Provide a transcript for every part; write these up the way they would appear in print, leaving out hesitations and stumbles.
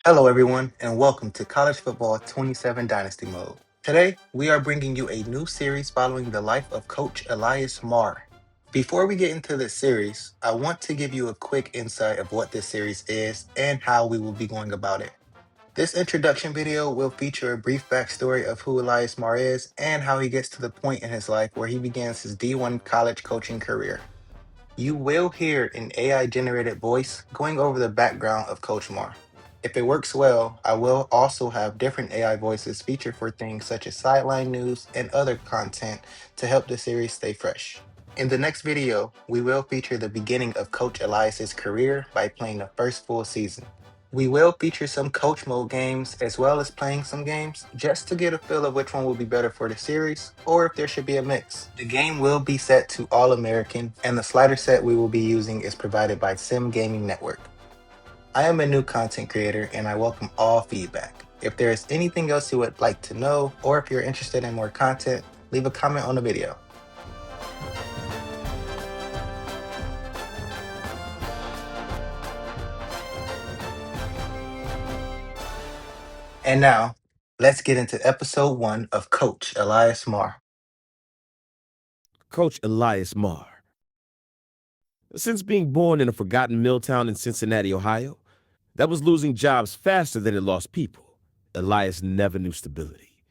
Hello, everyone, and welcome to College Football 27 Dynasty Mode. Today, we are bringing you a new series following the life of Coach Elias Moore. Before we get into this series, I want to give you a quick insight of what this series is and how we will be going about it. This introduction video will feature a brief backstory of who Elias Moore is and how he gets to the point in his life where he begins his D1 college coaching career. You will hear an AI generated voice going over the background of Coach Moore. If it works well, I will also have different AI voices featured for things such as sideline news and other content to help the series stay fresh. In the next video, we will feature the beginning of Coach Elias's career by playing the first full season. We will feature some coach mode games as well as playing some games just to get a feel of which one will be better for the series or if there should be a mix. The game will be set to All American and the slider set we will be using is provided by Sim Gaming Network. I am a new content creator and I welcome all feedback. If there is anything else you would like to know or if you're interested in more content, leave a comment on the video. And now, let's get into episode 1 of Coach Elias Moore. Coach Elias Moore. Since being born in a forgotten mill town in Cincinnati, Ohio, that was losing jobs faster than it lost people, Elias never knew stability.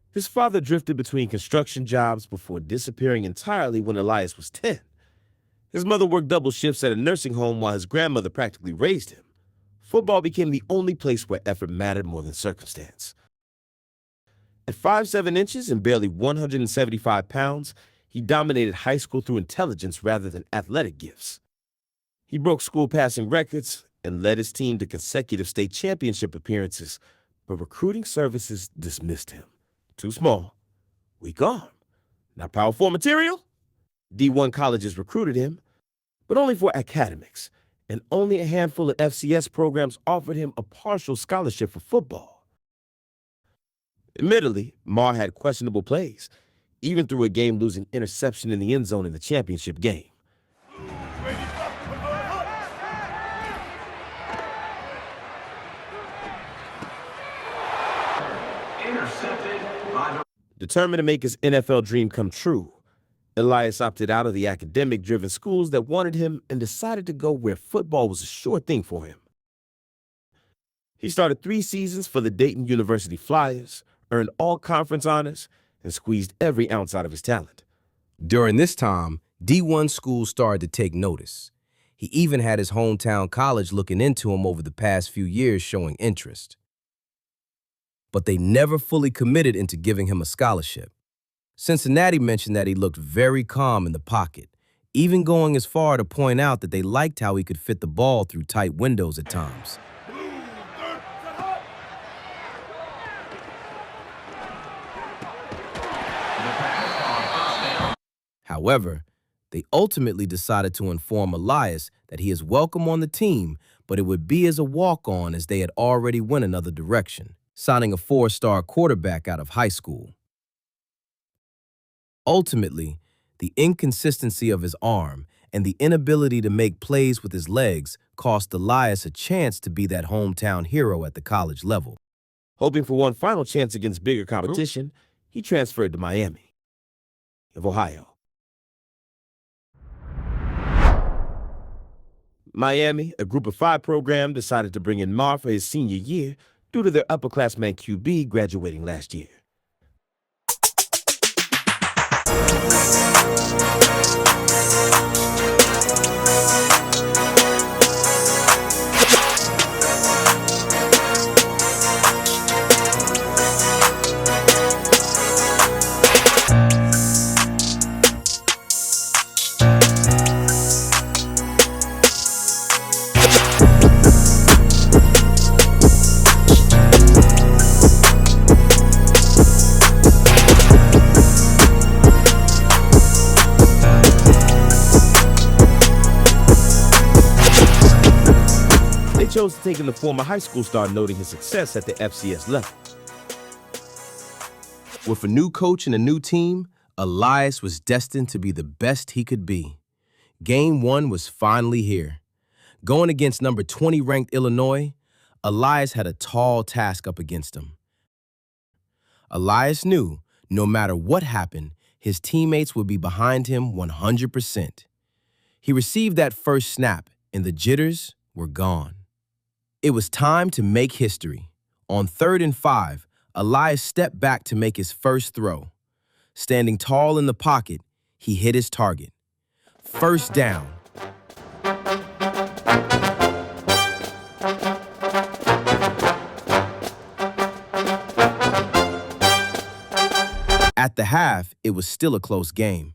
His father drifted between construction jobs before disappearing entirely when Elias was 10. His mother worked double shifts at a nursing home while his grandmother practically raised him. Football became the only place where effort mattered more than circumstance. At 5'7" and barely 175 pounds, he dominated high school through intelligence rather than athletic gifts. He broke school passing records and led his team to consecutive state championship appearances, but recruiting services dismissed him. Too small, weak arm, not Power 4 material. D1 colleges recruited him, but only for academics, and only a handful of FCS programs offered him a partial scholarship for football. Admittedly, Marr had questionable plays, even through a game-losing interception in the end zone in the championship game. Determined to make his NFL dream come true, Elias opted out of the academic-driven schools that wanted him and decided to go where football was a sure thing for him. He started 3 seasons for the Dayton University Flyers, earned all conference honors, and squeezed every ounce out of his talent. During this time, D1 schools started to take notice. He even had his hometown college looking into him over the past few years showing interest. But they never fully committed into giving him a scholarship. Cincinnati mentioned that he looked very calm in the pocket, even going as far to point out that they liked how he could fit the ball through tight windows at times. However, they ultimately decided to inform Elias that he is welcome on the team, but it would be as a walk-on as they had already went another direction, signing a 4-star quarterback out of high school. Ultimately, the inconsistency of his arm and the inability to make plays with his legs cost Elias a chance to be that hometown hero at the college level. Hoping for one final chance against bigger competition, he transferred to Miami of Ohio. Miami, a group of 5 program, decided to bring in Marr for his senior year due to their upperclassman QB graduating last year. They chose to take in the former high school star, noting his success at the FCS level. With a new coach and a new team, Elias was destined to be the best he could be. Game 1 was finally here. Going against number 20 ranked Illinois, Elias had a tall task up against him. Elias knew no matter what happened, his teammates would be behind him 100%. He received that first snap, and the jitters were gone. It was time to make history. On 3rd and 5, Elias stepped back to make his first throw. Standing tall in the pocket, he hit his target. First down. At the half, it was still a close game.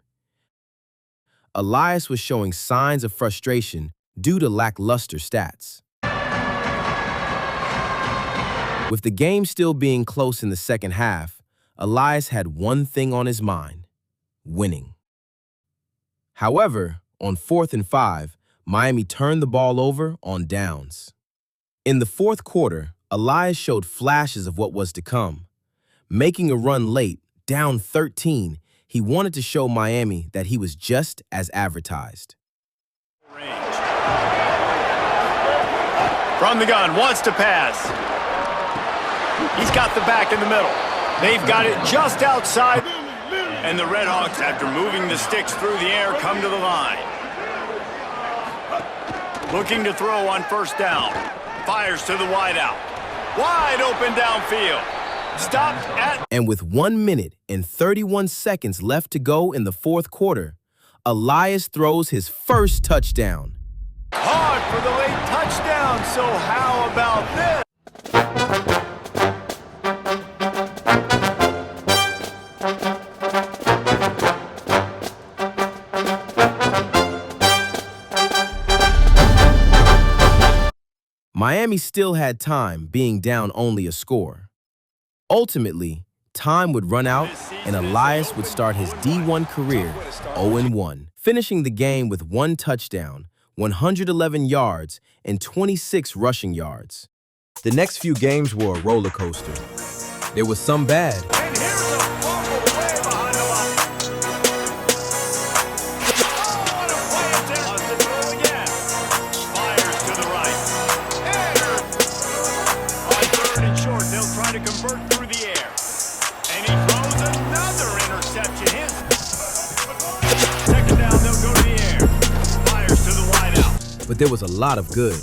Elias was showing signs of frustration due to lackluster stats. With the game still being close in the second half, Elias had one thing on his mind: winning. However, on 4th and 5, Miami turned the ball over on downs. In the fourth quarter, Elias showed flashes of what was to come. Making a run late, down 13, he wanted to show Miami that he was just as advertised. From the gun, wants to pass. He's got the back in the middle. They've got it just outside. And the Redhawks, after moving the sticks through the air, come to the line. Looking to throw on first down. Fires to the wideout. Wide open downfield. Stopped at... And with 1 minute and 31 seconds left to go in the fourth quarter, Elias throws his first touchdown. Hard for the late touchdown, so how about this? Miami still had time, being down only a score. Ultimately, time would run out and Elias would start his D1 career 0-1, finishing the game with 1 touchdown, 111 yards, and 26 rushing yards. The next few games were a roller coaster. There was some bad. And here's a fumble way behind the line. Oh, what a play attempt. Wants to throw again. Fires to the right. On 3rd and short, they'll try to convert through the air. And he throws another interception. Second down, they'll go to the air. Fires to the wideout. But there was a lot of good.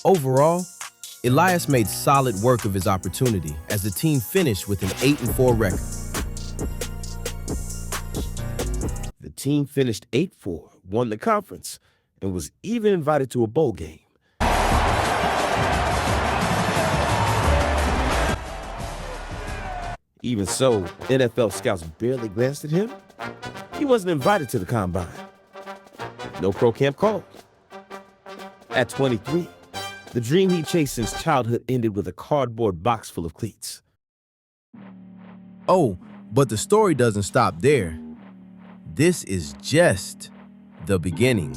Overall, Elias made solid work of his opportunity as the team finished with an 8-4 record. The team finished 8-4, won the conference, and was even invited to a bowl game. Even so, NFL scouts barely glanced at him. He wasn't invited to the combine. No pro camp called. At 23, the dream he chased since childhood ended with a cardboard box full of cleats. Oh, but the story doesn't stop there. This is just the beginning.